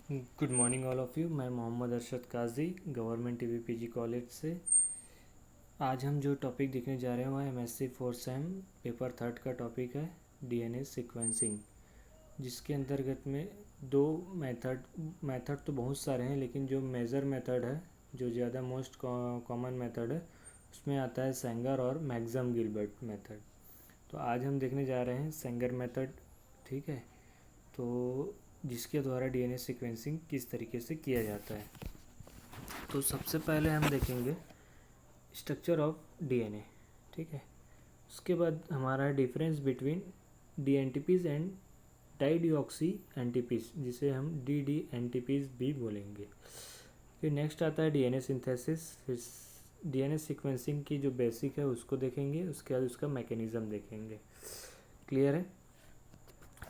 Good morning all of you. मैं मोहम्मद अरशद काजी government टीवीपीजी college से। आज हम जो टॉपिक देखने जा रहे हैं वह एमएससी 4 सेम पेपर थर्ड का टॉपिक है डीएनए सीक्वेंसिंग, जिसके अंतर्गत में दो मेथड तो बहुत सारे हैं, लेकिन जो मेजर मेथड है, जो ज़्यादा मोस्ट कॉमन मेथड है, उसमें आता है सेंगर और मैक्सम गिलबर्ट मेथड। तो आज हम देखने जा रहे हैं सेंगर मेथड, ठीक है। तो जिसके द्वारा डीएनए सीक्वेंसिंग किस तरीके से किया जाता है। तो सबसे पहले हम देखेंगे स्ट्रक्चर ऑफ डीएनए, ठीक है। उसके बाद हमारा है डिफरेंस बिटवीन डीएनटीपीज एंड डाईडिऑक्सी एनटीपीज, जिसे हम डीडीएनटीपीज भी बोलेंगे। फिर नेक्स्ट आता है डीएनए सिंथेसिस। फिर डीएनए सीक्वेंसिंग की जो बेसिक है उसको देखेंगे, उसके बाद उसका मैकेनिज़्म देखेंगे। क्लियर है?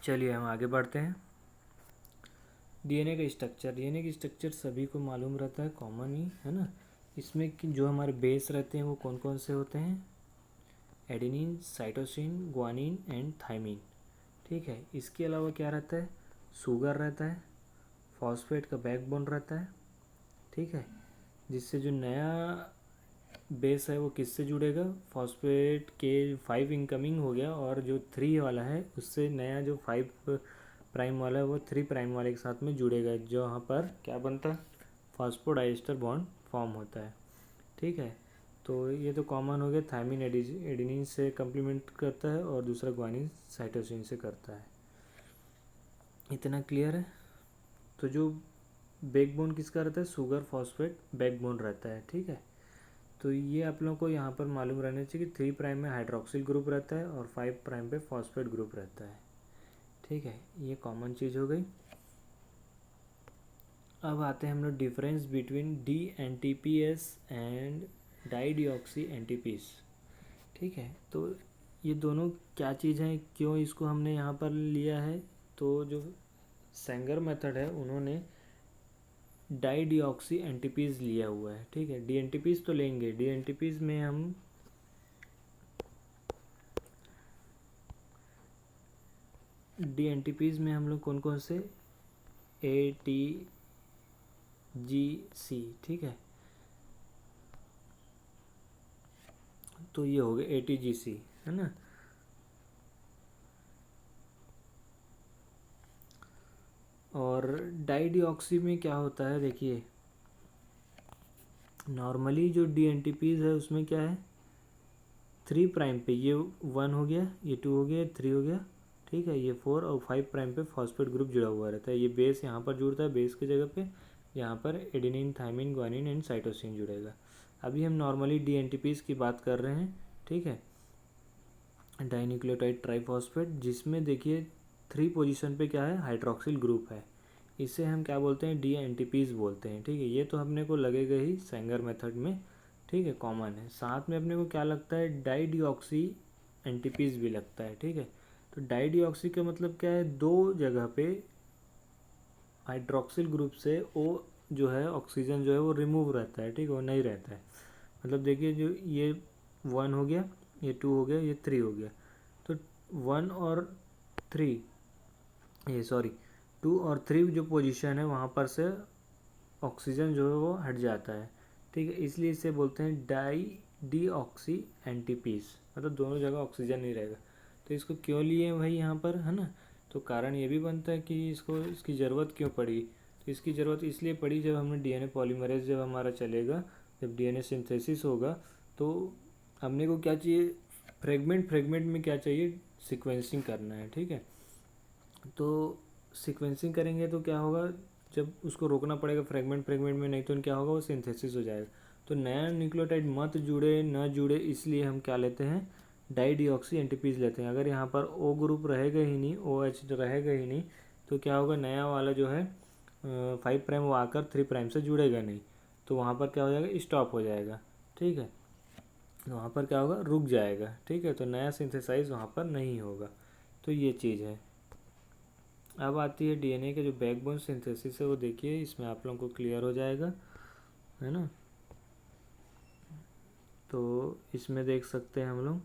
चलिए हम आगे बढ़ते हैं। डीएनए का स्ट्रक्चर, डीएनए की स्ट्रक्चर सभी को मालूम रहता है, कॉमन ही है ना। इसमें कि जो हमारे बेस रहते हैं वो कौन कौन से होते हैं? Adenine, cytosine, guanine and thymine, ठीक है। इसके अलावा क्या रहता है? शुगर रहता है, फॉस्फेट का बैकबोन रहता है, ठीक है। जिससे जो नया बेस है वो किससे जुड़ेगा? फॉस्फेट के 5 इनकमिंग हो गया, और जो 3 वाला है उससे नया जो 5 प्राइम वाला है वो 3 प्राइम वाले के साथ में जुड़ेगा, जो यहाँ पर क्या बनता है? फॉस्फोडाइस्टर बॉन्ड फॉर्म होता है, ठीक है। तो ये तो कॉमन हो गया। थायमिन एडेनिन से कम्प्लीमेंट करता है और दूसरा ग्वानिन साइटोसिन से करता है। इतना क्लियर है? तो जो बैकबोन किसका रहता है? शुगर फॉस्फेट बैकबोन रहता है, ठीक है। तो ये आप लोगों को यहाँ पर मालूम रहना चाहिए कि 3 प्राइम में हाइड्रोक्सिल ग्रुप रहता है और 5 प्राइम पे फॉस्फेट ग्रुप रहता है, ठीक है। ये कॉमन चीज़ हो गई। अब आते हैं हम लोग डिफरेंस बिटवीन DNTPs एंड डाईडिऑक्सी एनटीपीज, ठीक है। तो ये दोनों क्या चीज़ हैं, क्यों इसको हमने यहाँ पर लिया है? तो जो सेंगर मेथड है उन्होंने डाईडिऑक्सी एनटीपीज लिया हुआ है, ठीक है। डीएनटीपीज तो लेंगे, डीएनटीपीज में हम लोग कौन कौन से? ATGC, ठीक है। तो ये हो गया ATGC, है ना। और डाईडिऑक्सी में क्या होता है? देखिए, नॉर्मली जो डीएनटीपीज है उसमें क्या है? 3 प्राइम पे ये 1 हो गया, ये 2 हो गया, 3 हो गया, ठीक है। ये 4 और 5 प्राइम पे फॉस्फेट ग्रुप जुड़ा हुआ रहता है। ये बेस यहाँ पर जुड़ता है, बेस की जगह पे यहाँ पर adenine, thymine, guanine and cytosine जुड़ेगा। अभी हम नॉर्मली डीएनटीपीज की बात कर रहे हैं, ठीक है। डाइन्यूक्लियोटाइड ट्राइफॉस्फेट, जिसमें देखिए 3 पोजीशन पे क्या है? हाइड्रोक्सिल ग्रुप है। इसे हम क्या बोलते हैं? डीएनटीपीज बोलते हैं, ठीक है। ये तो अपने को लगेगा ही सेंगर मेथड में, ठीक है, कॉमन है। साथ में अपने को क्या लगता है? डाईडिऑक्सी एनटीपीज भी लगता है, ठीक है। तो डाईडिऑक्सी का मतलब क्या है? 2 जगह पे हाइड्रोक्सिल ग्रुप से ओ जो है ऑक्सीजन जो है वो रिमूव रहता है, ठीक है, वो नहीं रहता है। मतलब देखिए, जो ये 1 हो गया, ये 2 हो गया, ये 3 हो गया, तो 1 और 3, ये सॉरी 2 और 3 जो पोजीशन है वहाँ पर से ऑक्सीजन जो है वो हट जाता है, ठीक है। इसलिए इसे बोलते हैं डीऑक्सी एनटीपीज, मतलब दोनों जगह ऑक्सीजन नहीं रहेगा। तो इसको क्यों लिए भाई यहाँ पर, है ना। तो कारण ये भी बनता है कि इसकी ज़रूरत क्यों पड़ी। तो इसकी ज़रूरत इसलिए पड़ी, जब हमने डीएनए पॉलीमरेज जब हमारा चलेगा, जब डीएनए सिंथेसिस होगा, तो हमने को क्या चाहिए? फ्रेगमेंट में क्या चाहिए? सीक्वेंसिंग करना है, ठीक है। तो सीक्वेंसिंग करेंगे तो क्या होगा? जब उसको रोकना पड़ेगा फ्रेगमेंट में, नहीं तो क्या होगा? वो सिंथेसिस हो जाएगा। तो नया न्यूक्लियोटाइड मत जुड़े न जुड़े, इसलिए हम क्या लेते हैं? डाईडिऑक्सी एनटीपीज लेते हैं। अगर यहाँ पर O ग्रुप रहेगा ही नहीं, OH रहेगा ही नहीं, तो क्या होगा? नया वाला जो है 5 प्राइम वो आकर 3 प्राइम से जुड़ेगा नहीं, तो वहाँ पर क्या हो जाएगा? स्टॉप हो जाएगा, ठीक है। तो वहाँ पर क्या होगा? रुक जाएगा, ठीक है। तो नया सिंथेसाइज वहाँ पर नहीं होगा। तो ये चीज़ है। अब आती है डीएनए के जो बैकबोन सिंथेसिस है, वो देखिए इसमें आप लोगों को क्लियर हो जाएगा, है ना। तो इसमें देख सकते हैं हम लोग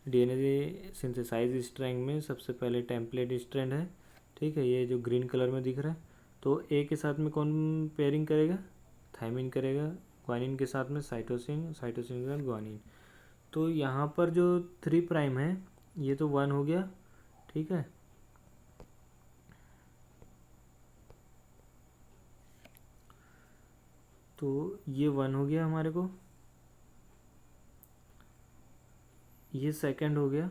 डीएनए सिंथेसाइज स्ट्रैंड में सबसे पहले टेम्पलेट स्ट्रैंड है, ठीक है। ये जो ग्रीन कलर में दिख रहा है, तो ए के साथ में कौन पेयरिंग करेगा, थायमिन करेगा, ग्वानिन के साथ में साइटोसिन, साइटोसिन के साथ ग्वानिन। तो यहाँ पर जो 3 प्राइम है ये तो 1 हो गया, ठीक है। तो ये 1 हो गया हमारे को, ये सेकंड हो गया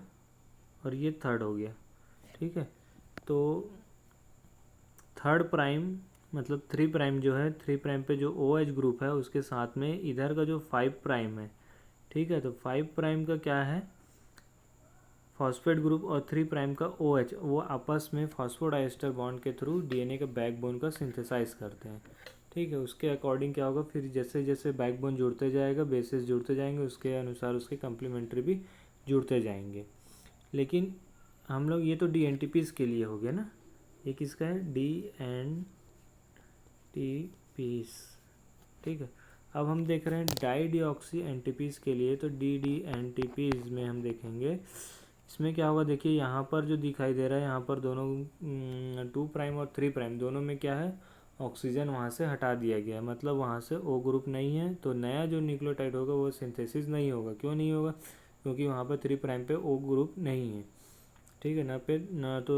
और ये थर्ड हो गया, ठीक है। तो थर्ड प्राइम मतलब 3 प्राइम जो है, 3 प्राइम पे जो ओ एच ग्रुप है उसके साथ में इधर का जो 5 प्राइम है, ठीक है। तो 5 प्राइम का क्या है, फॉस्फेट ग्रुप, और 3 प्राइम का ओ एच, वो आपस में फॉस्फोडाइस्टर बॉन्ड के थ्रू डीएनए के बैकबोन का सिंथेसाइज करते हैं, ठीक है। उसके अकॉर्डिंग क्या होगा, फिर जैसे जैसे बैकबोन जुड़ते जाएगा, बेसिस जुड़ते जाएंगे, उसके अनुसार उसके कम्प्लीमेंट्री भी जुड़ते जाएंगे। लेकिन हम लोग, ये तो डी एन टी पीज़ के लिए हो गया ना, ये किसका है, डी एन टी पीज़, ठीक है। अब हम देख रहे हैं डाई डीऑक्सी एंटीपीज़ के लिए, तो D D N T Ps में हम देखेंगे इसमें क्या होगा। देखिए यहाँ पर जो दिखाई दे रहा है, यहाँ पर दोनों 2 प्राइम और 3 प्राइम दोनों में क्या है, ऑक्सीजन वहाँ से हटा दिया गया है, मतलब वहाँ से ओ ग्रुप नहीं है। तो नया जो न्यूक्लियोटाइड होगा वो सिंथेसिस नहीं होगा। क्यों नहीं होगा, क्योंकि वहाँ पर 3 प्राइम पे ओ ग्रुप नहीं है, ठीक है। ना तो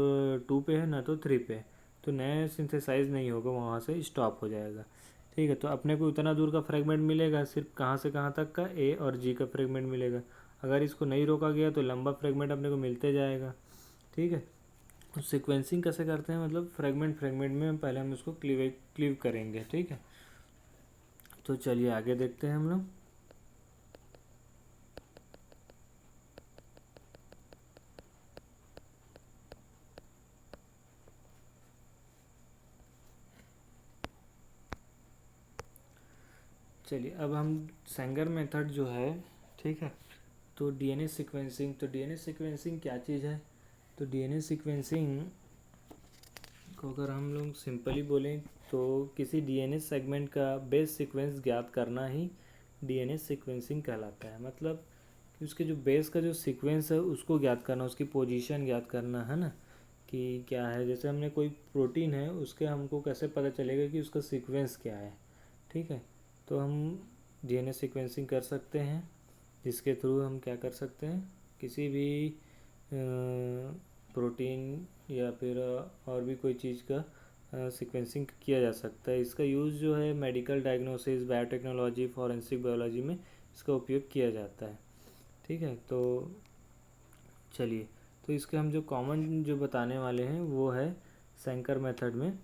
2 पे है ना तो 3 पे, तो नया सिंथेसाइज नहीं होगा, वहाँ से स्टॉप हो जाएगा, ठीक है। तो अपने को उतना दूर का फ्रेगमेंट मिलेगा, सिर्फ कहाँ से कहाँ तक का, ए और जी का फ्रेगमेंट मिलेगा। अगर इसको नहीं रोका गया तो लंबा फ्रेगमेंट अपने को मिलते जाएगा, ठीक है। तो सीक्वेंसिंग कैसे करते हैं, मतलब फ्रेगमेंट फ्रेगमेंट में पहले हम उसको क्लीव करेंगे, ठीक है। तो चलिए आगे देखते हैं हम लोग। चलिए अब हम सेंगर मेथड जो है, ठीक है। तो डीएनए सीक्वेंसिंग, तो डीएनए सीक्वेंसिंग क्या चीज़ है, तो डीएनए सीक्वेंसिंग को अगर हम लोग सिंपली बोलें तो किसी डीएनए सेगमेंट का बेस सीक्वेंस ज्ञात करना ही डीएनए सीक्वेंसिंग कहलाता है। मतलब कि उसके जो बेस का जो सीक्वेंस है उसको ज्ञात करना, उसकी पोजीशन ज्ञात करना, है ना, कि क्या है। जैसे हमने कोई प्रोटीन है, उसके हमको कैसे पता चलेगा कि उसका सीक्वेंस क्या है, ठीक है। तो हम डीएनए सीक्वेंसिंग कर सकते हैं, जिसके थ्रू हम क्या कर सकते हैं, किसी भी प्रोटीन या फिर और भी कोई चीज़ का सीक्वेंसिंग किया जा सकता है। इसका यूज़ जो है medical diagnosis, biotechnology, forensic biology में इसका उपयोग किया जाता है, ठीक है। तो चलिए, तो इसके हम जो कॉमन जो बताने वाले हैं वो है सेंकर मेथड में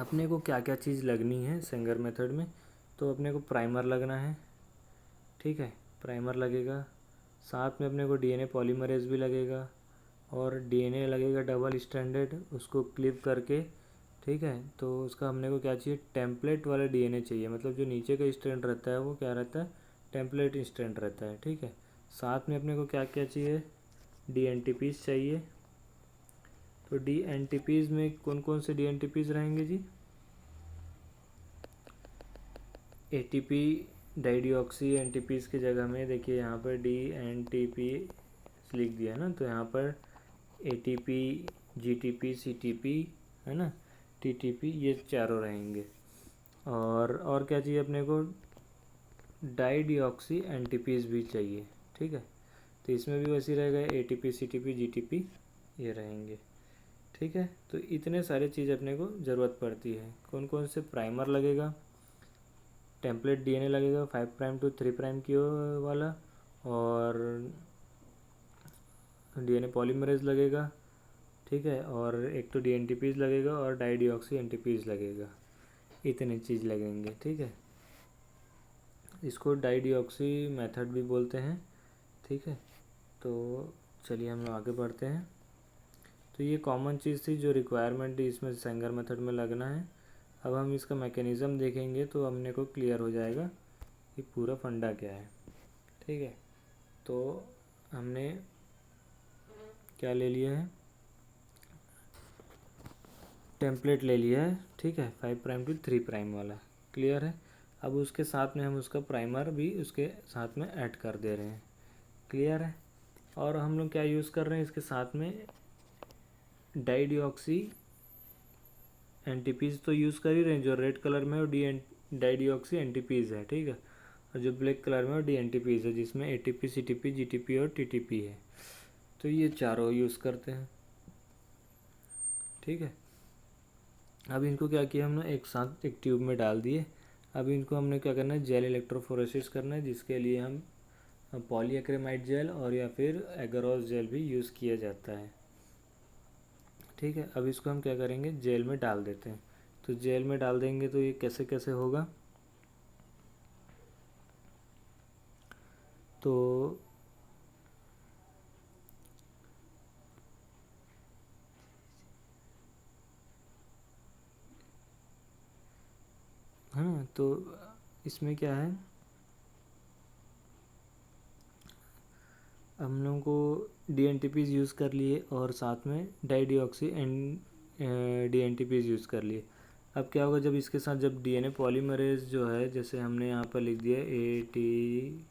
अपने को क्या क्या चीज़ लगनी है सेंगर मेथड में। तो अपने को प्राइमर लगना है, ठीक है, प्राइमर लगेगा। साथ में अपने को डीएनए पॉलीमरेज भी लगेगा, और डीएनए लगेगा डबल स्टैंडर्ड, उसको क्लिप करके, ठीक है। तो उसका हमने को क्या चाहिए, टेम्पलेट वाला डीएनए चाहिए, मतलब जो नीचे का स्ट्रैंड रहता है वो क्या रहता है, टेम्पलेट स्ट्रैंड रहता है, ठीक है। साथ में अपने को क्या क्या चाहिए, डीएनटीपीज़ चाहिए। तो डीएनटीपीज़ में कौन कौन से डीएनटीपीज़ रहेंगे जी, एटीपी डाइडिऑक्सी एनटीपीज़ की जगह में देखिए यहाँ पर डीएनटीपी लिख दिया है ना, तो यहाँ पर एटीपी, जीटीपी, सीटीपी, है ना, टीटीपी, ये चारों रहेंगे। और क्या चाहिए अपने को, डाइडिऑक्सी एनटीपीज़ भी चाहिए, ठीक है। तो इसमें भी वैसे रहेगा, एटीपी, सीटीपी, जीटीपी, ये रहेंगे, ठीक है। तो इतने सारे चीज़ अपने को ज़रूरत पड़ती है। कौन कौन से, प्राइमर लगेगा, टेम्पलेट डीएनए लगेगा 5 प्राइम टू 3 प्राइम की वाला, और डीएनए पॉलीमरेज लगेगा, ठीक है। और एक तो डीएनटीपीज़ लगेगा और डाइडिऑक्सी एनटीपीज़ लगेगा, इतने चीज़ लगेंगे, ठीक है। इसको डाइडिऑक्सी मेथड भी बोलते हैं, ठीक है। तो चलिए हम लोग आगे बढ़ते हैं। तो ये कॉमन चीज़ थी जो रिक्वायरमेंट थी इसमें सेंगर मेथड में लगना है। अब हम इसका मैकेनिज़्म देखेंगे तो हमने को क्लियर हो जाएगा कि पूरा फंडा क्या है, ठीक है। तो हमने क्या ले लिया है, टेम्पलेट ले लिया है, ठीक है, 5 प्राइम टू 3 प्राइम वाला, क्लियर है। अब उसके साथ में हम उसका प्राइमर भी उसके साथ में ऐड कर दे रहे हैं, क्लियर है। और हम लोग क्या यूज़ कर रहे हैं इसके साथ में, डाइडिऑक्सी एनटीपीज तो यूज़ कर ही रहे हैं, जो रेड कलर में वो डाईडिऑक्सी एनटीपीज है, ठीक है। और जो ब्लैक कलर में वो डी एनटीपीज है, जिसमें एटीपी, सीटीपी, जीटीपी और टीटीपी है। तो ये चारों यूज़ करते हैं, ठीक है। अब इनको क्या किया हमने, एक साथ एक ट्यूब में डाल दिए। अब इनको हमने क्या करना है, जेल इलेक्ट्रोफोरेसिस करना है, जिसके लिए हम पॉलीएक्रेमाइड जेल और या फिर एगरोस जेल भी यूज़ किया जाता है, ठीक है। अब इसको हम क्या करेंगे, जेल में डाल देते हैं। तो जेल में डाल देंगे तो ये कैसे कैसे होगा, तो है ना, तो इसमें क्या है, हम लोगों को D N T Ps use कर लिए और साथ में dideoxy and D N T Ps use कर लिए। अब क्या होगा, जब इसके साथ जब डीएनए पॉलीमरेज जो है, जैसे हमने यहाँ पर लिख दिया ATGC,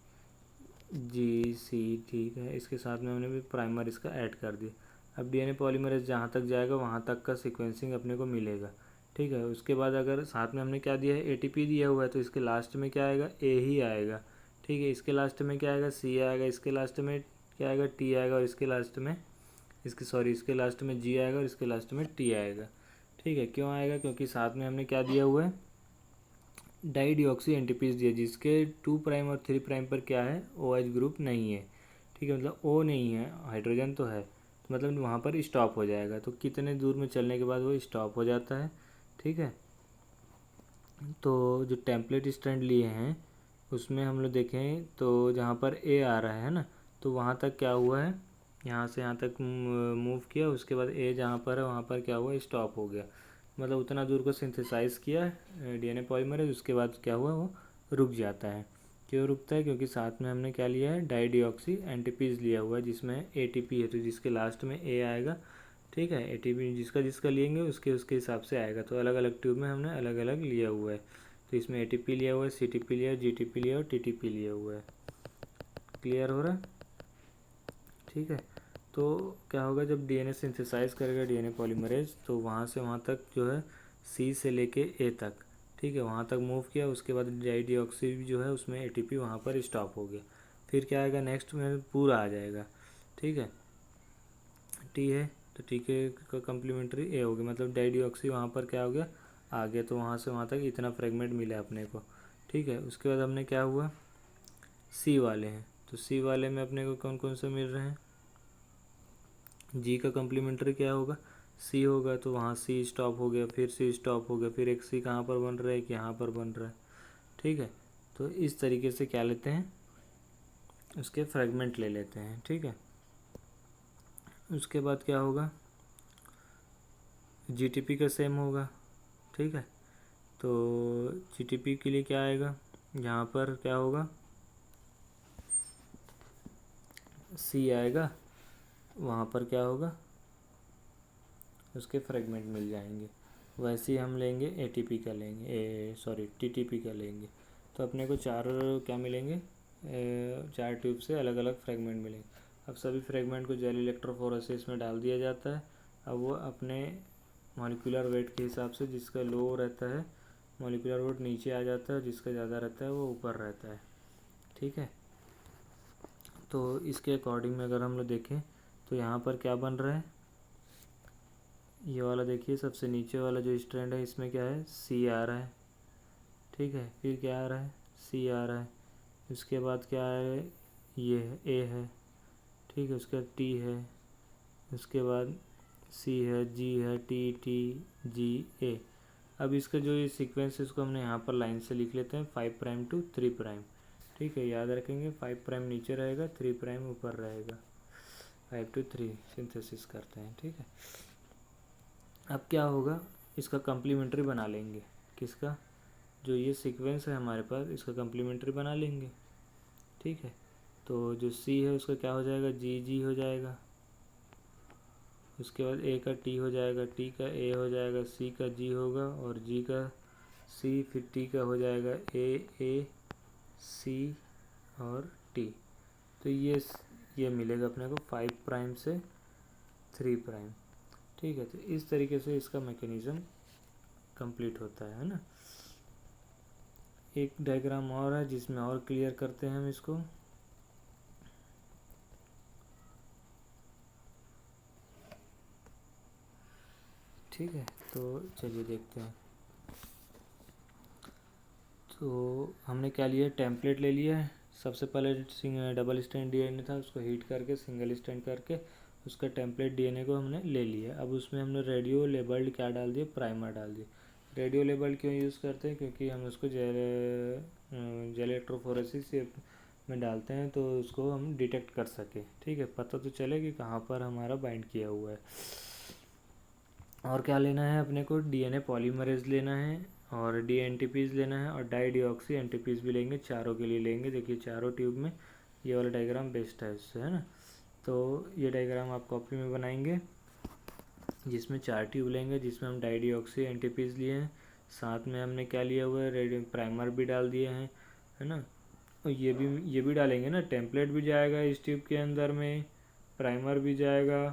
ठीक है, इसके साथ में हमने भी प्राइमर इसका ऐड कर दिया। अब डीएनए पॉलीमरेज जहाँ तक जाएगा वहाँ तक का सीक्वेंसिंग अपने को मिलेगा, ठीक है। उसके बाद अगर साथ में हमने क्या दिया है, ATP दिया हुआ है, तो इसके लास्ट में क्या आएगा, A ही आएगा, ठीक है। इसके लास्ट में क्या आएगा, C आएगा, इसके लास्ट में क्या आएगा, T आएगा, और इसके लास्ट में इसके लास्ट में G आएगा और इसके लास्ट में T आएगा, ठीक है। क्यों आएगा, क्योंकि साथ में हमने क्या दिया हुआ है, डाईडिऑक्सी एनटीपीज दिया, जिसके 2 प्राइम और 3 प्राइम पर क्या है, OH ग्रुप नहीं है, ठीक है। मतलब O नहीं है, हाइड्रोजन तो है, तो मतलब वहाँ पर स्टॉप हो जाएगा। तो कितने दूर में चलने के बाद वो स्टॉप हो जाता है, ठीक है। तो जो टेम्पलेट स्ट्रैंड लिए हैं उसमें हम लोग देखें तो जहाँ पर A आ रहा है ना, तो वहाँ तक क्या हुआ है, यहाँ से यहाँ तक मूव किया, उसके बाद A जहाँ पर है वहाँ पर क्या हुआ, स्टॉप हो गया। मतलब उतना दूर को सिंथेसाइज किया डीएनए पॉलीमरेज, उसके बाद क्या हुआ, वो रुक जाता है। क्यों रुकता है, क्योंकि साथ में हमने क्या लिया है, डाईडिऑक्सी एनटीपीज लिया हुआ है, जिसमें एटीपी है, तो जिसके लास्ट में A आएगा, ठीक है। एटीपी जिसका जिसका लेंगे उसके उसके हिसाब से आएगा। तो अलग अलग ट्यूब में हमने अलग अलग लिया हुआ है। तो इसमें एटीपी लिया हुआ है, सीटीपी लिया है, जीटीपी लिया और टीटीपी लिया हुआ है। क्लियर हो रहा है, ठीक है। तो क्या होगा, जब डीएनए सिंथेसाइज करेगा डीएनए पॉलीमरेज, तो वहाँ से वहाँ तक जो है सी से लेके ए तक, ठीक है, वहाँ तक मूव किया। उसके बाद डाईडिऑक्सी जो है उसमें एटीपी वहाँ पर स्टॉप हो गया। फिर क्या आएगा, नेक्स्ट में पूरा आ जाएगा, ठीक है। टी है तो टी के का कम्प्लीमेंट्री ए हो गया, मतलब डाईडिऑक्सी वहाँ पर क्या हो गया, आ गया। तो वहाँ से वहाँ तक इतना फ्रेगमेंट मिला अपने को, ठीक है। उसके बाद हमने क्या हुआ, सी वाले हैं, तो सी वाले में अपने को कौन कौन से मिल रहे हैं, जी का कम्प्लीमेंट्री क्या होगा, सी होगा, तो वहाँ सी स्टॉप हो गया, फिर सी स्टॉप हो गया, फिर एक सी कहाँ पर बन रहा है, एक यहाँ पर बन रहा है, ठीक है। तो इस तरीके से क्या लेते हैं, उसके फ्रेगमेंट ले लेते हैं, ठीक है। उसके बाद क्या होगा, जीटीपी का सेम होगा, ठीक है। तो जीटीपी के लिए क्या आएगा, यहाँ पर क्या होगा, सी आएगा, वहाँ पर क्या होगा, उसके फ्रेगमेंट मिल जाएंगे। वैसे ही हम लेंगे एटीपी का लेंगे, टीटीपी का लेंगे, तो अपने को चार क्या मिलेंगे, 4 ट्यूब से अलग अलग फ्रेगमेंट मिलेंगे। अब सभी फ्रेगमेंट को जेल इलेक्ट्रोफोरेसिस में डाल दिया जाता है। अब वो अपने मॉलिक्यूलर वेट के हिसाब से, जिसका लो रहता है मॉलिक्यूलर वेट नीचे आ जाता है, जिसका ज़्यादा रहता है वो ऊपर रहता है, ठीक है। तो इसके अकॉर्डिंग में अगर हम लोग देखें तो यहाँ पर क्या बन रहा है, ये वाला देखिए, सबसे नीचे वाला जो स्ट्रैंड है इसमें क्या है, सी आ रहा है, ठीक है। फिर क्या आ रहा है, सी आ रहा है। उसके बाद क्या है, ये है, ए है, ठीक है। उसके बाद टी है, उसके बाद सी है, जी है, टी टी जी ए। अब इसका जो ये सीक्वेंस है इसको हमने यहाँ पर लाइन से लिख लेते हैं, 5 प्राइम टू 3 प्राइम, ठीक है। याद रखेंगे 5 प्राइम नीचे रहेगा, 3 प्राइम ऊपर रहेगा, 5 to 3 सिंथेसिस करते हैं, ठीक है। अब क्या होगा, इसका कम्प्लीमेंट्री बना लेंगे, किसका, जो ये सीक्वेंस है हमारे पास, इसका कम्प्लीमेंट्री बना लेंगे, ठीक है। तो जो सी है उसका क्या हो जाएगा, जी जी हो जाएगा। उसके बाद ए का टी हो जाएगा, टी का ए हो जाएगा, सी का जी होगा और जी का सी, फिर टी का हो जाएगा ए सी और टी। तो ये मिलेगा अपने को 5 प्राइम से 3 प्राइम, ठीक है। तो इस तरीके से इसका मैकेनिज़्म कंप्लीट होता है ना। एक डायग्राम और है जिसमें और क्लियर करते हैं हम इसको। ठीक है, तो चलिए देखते हैं। तो हमने क्या लिया, टेम्पलेट ले लिया है। सबसे पहले डबल स्टैंड डीएनए था, उसको हीट करके सिंगल स्टैंड करके उसका टेम्पलेट डीएनए को हमने ले लिया। अब उसमें हमने रेडियो लेबल्ड क्या डाल दिया, प्राइमर डाल दिया। रेडियो लेबल्ड क्यों यूज़ करते हैं, क्योंकि हम उसको जेल इलेक्ट्रोफोरेसिस में डालते हैं तो उसको हम डिटेक्ट कर सके। ठीक है, पता तो चले कि कहाँ पर हमारा बाइंड किया हुआ है। और क्या लेना है अपने को, डीएनए पॉलीमरेज लेना है और डी एनटीपीज लेना है और डाई डीऑक्सी एनटीपीज भी लेंगे, चारों के लिए लेंगे। देखिए चारों ट्यूब में ये वाला डायग्राम बेस्ट है इससे, है ना। तो ये डायग्राम आप कॉपी में बनाएंगे जिसमें 4 ट्यूब लेंगे, जिसमें हम डाई डीऑक्सी एनटीपीज लिए हैं। साथ में हमने क्या लिया हुआ है, रेडियो प्राइमर भी डाल दिए हैं, है ना। और ये भी डालेंगे ना, टेम्पलेट भी जाएगा इस ट्यूब के अंदर में, प्राइमर भी जाएगा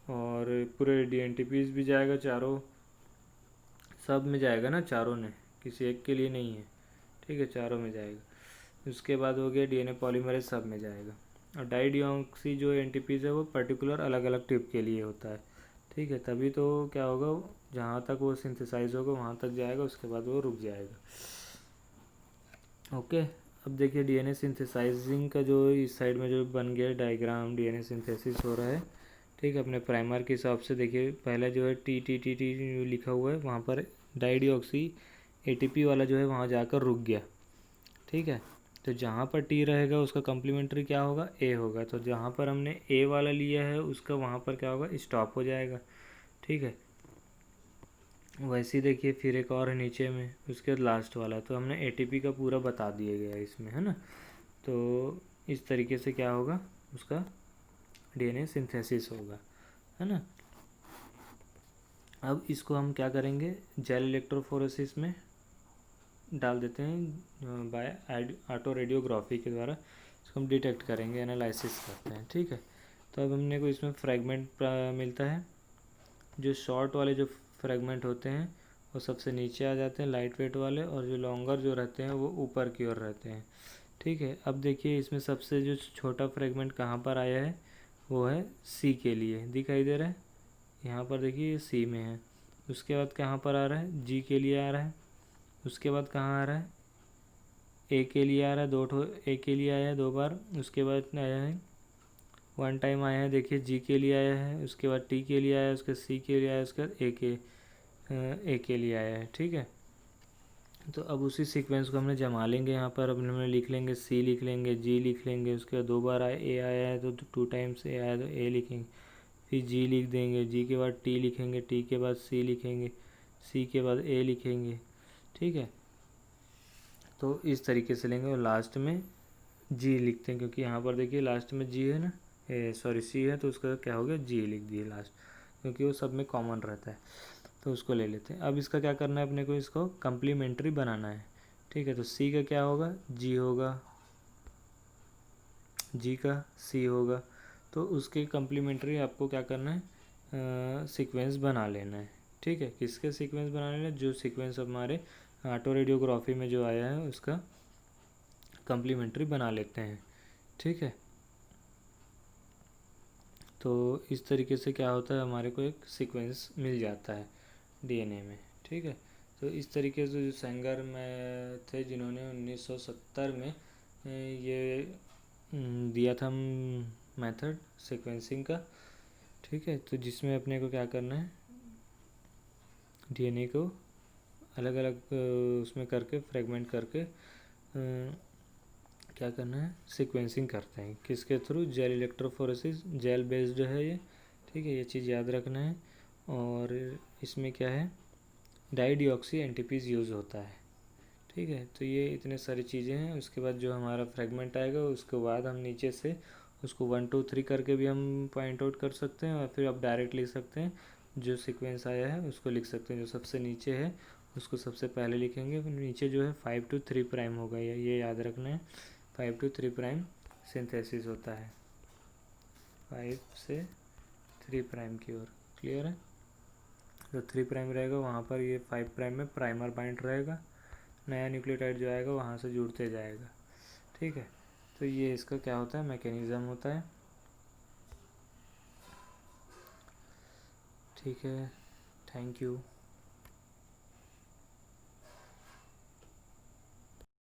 और पूरे डीएनटीपीज भी जाएगा, चारों सब में जाएगा ना, चारों ने, किसी एक के लिए नहीं है। ठीक है, चारों में जाएगा। उसके बाद हो गया डीएनए पॉलीमरेज, सब में जाएगा। और डाई डीऑक्सी जो एनटीपीज है वो पर्टिकुलर अलग अलग ट्यूब के लिए होता है। ठीक है, तभी तो क्या होगा, जहाँ तक वो सिंथेसाइज होगा वहाँ तक जाएगा, उसके बाद वो रुक जाएगा। ओके, अब देखिए डीएनए सिंथेसाइजिंग का जो इस साइड में जो बन गया डायग्राम, डीएनए सिंथेसिस हो रहा है। ठीक है, अपने प्राइमर के हिसाब से देखिए, पहला जो है टी टी टी टी लिखा हुआ है, वहाँ पर डाई डीऑक्सी एटीपी वाला जो है वहाँ जाकर रुक गया। ठीक है, तो जहाँ पर टी रहेगा उसका कम्प्लीमेंट्री क्या होगा, ए होगा। तो जहाँ पर हमने ए वाला लिया है उसका वहाँ पर क्या होगा, स्टॉप हो जाएगा। ठीक है, वैसे ही देखिए फिर एक और है नीचे में, उसके लास्ट वाला, तो हमने एटीपी का पूरा बता दिया गया है इसमें, है ना। तो इस तरीके से क्या होगा, उसका डीएनए सिंथेसिस होगा, है ना। अब इसको हम क्या करेंगे, जेल इलेक्ट्रोफोरेसिस में डाल देते हैं बाय ऑटो रेडियोग्राफी के द्वारा। इसको हम डिटेक्ट करेंगे, एनालिसिस करते हैं। ठीक है, तो अब हमने को इसमें फ्रैगमेंट मिलता है। जो शॉर्ट वाले जो फ्रैगमेंट होते हैं वो सबसे नीचे आ जाते हैं, लाइट वेट वाले, और जो लॉन्गर जो रहते हैं वो ऊपर की ओर रहते हैं। ठीक है, अब देखिए इसमें सबसे जो छोटा फ्रैगमेंट कहाँ पर आया है, वो है सी के लिए, दिखाई दे रहा है यहाँ पर, देखिए ये सी में है। उसके बाद कहाँ पर आ रहा है, जी के लिए आ रहा है। उसके बाद कहाँ आ रहा है, ए के लिए आ रहा है, 2 ठो ए के लिए आया है 2 बार। उसके बाद आया है 1 टाइम आया है, देखिए जी के लिए आया है। उसके बाद टी के लिए आया है, उसके सी के लिए आया है, उसके बाद ए के लिए आया है। ठीक है, तो अब उसी सीक्वेंस को हमने जमा लेंगे, यहाँ पर अब हमने लिख लेंगे सी, लिख लेंगे जी, लिख लेंगे। उसके बाद 2 बार ए आया है तो 2 टाइम्स ए आया तो ए लिखेंगे, फिर जी लिख देंगे, जी के बाद टी लिखेंगे, टी के बाद सी लिखेंगे, सी के बाद ए लिखेंगे। ठीक है, तो इस तरीके से लेंगे और लास्ट में जी लिखते हैं, क्योंकि यहाँ पर देखिए लास्ट में जी है ना, सॉरी सी है, तो उसका क्या हो गया, जी लिख दिए लास्ट, क्योंकि वो सब में कॉमन रहता है। तो उसको ले लेते हैं। अब इसका क्या करना है अपने को, इसको कम्प्लीमेंट्री बनाना है। ठीक है, तो सी का क्या होगा, जी होगा, जी का सी होगा, तो उसके कम्प्लीमेंट्री आपको क्या करना है, सीक्वेंस बना लेना है। ठीक है, किसके सीक्वेंस बना लेना है, जो सीक्वेंस हमारे ऑटो रेडियोग्राफी में जो आया है उसका कम्प्लीमेंट्री बना लेते हैं। ठीक है, तो इस तरीके से क्या होता है, हमारे को एक सीक्वेंस मिल जाता है डीएनए में। ठीक है, तो इस तरीके से जो सेंगर में थे जिन्होंने 1970 में ये दिया था मेथड सीक्वेंसिंग का। ठीक है, तो जिसमें अपने को क्या करना है, डीएनए को अलग अलग उसमें करके फ्रेगमेंट करके क्या करना है, सीक्वेंसिंग करते हैं, किसके through, gel electrophoresis, gel based है ये। ठीक है, ये चीज़ याद रखना है। और इसमें क्या है, डाई डीऑक्सी एनटीपीज यूज़ होता है। ठीक है, तो ये इतने सारी चीज़ें हैं। उसके बाद जो हमारा फ्रेगमेंट आएगा उसके बाद हम नीचे से उसको 1 2 3 करके भी हम पॉइंट आउट कर सकते हैं, और फिर आप डायरेक्ट लिख सकते हैं, जो सीक्वेंस आया है उसको लिख सकते हैं। जो सबसे नीचे है उसको सबसे पहले लिखेंगे, नीचे जो है 5 to 3 प्राइम होगा, ये याद रखना है। 5 to 3 प्राइम सिंथेसिस होता है, 5 से 3 प्राइम की ओर। क्लियर है, जो 3 प्राइम रहेगा वहाँ पर ये 5 प्राइम में प्राइमर बाइंड रहेगा, नया न्यूक्लियोटाइड जो आएगा वहाँ से जुड़ते जाएगा। ठीक है, तो ये इसका क्या होता है, मैकेनिज़्म होता है। ठीक है, थैंक यू।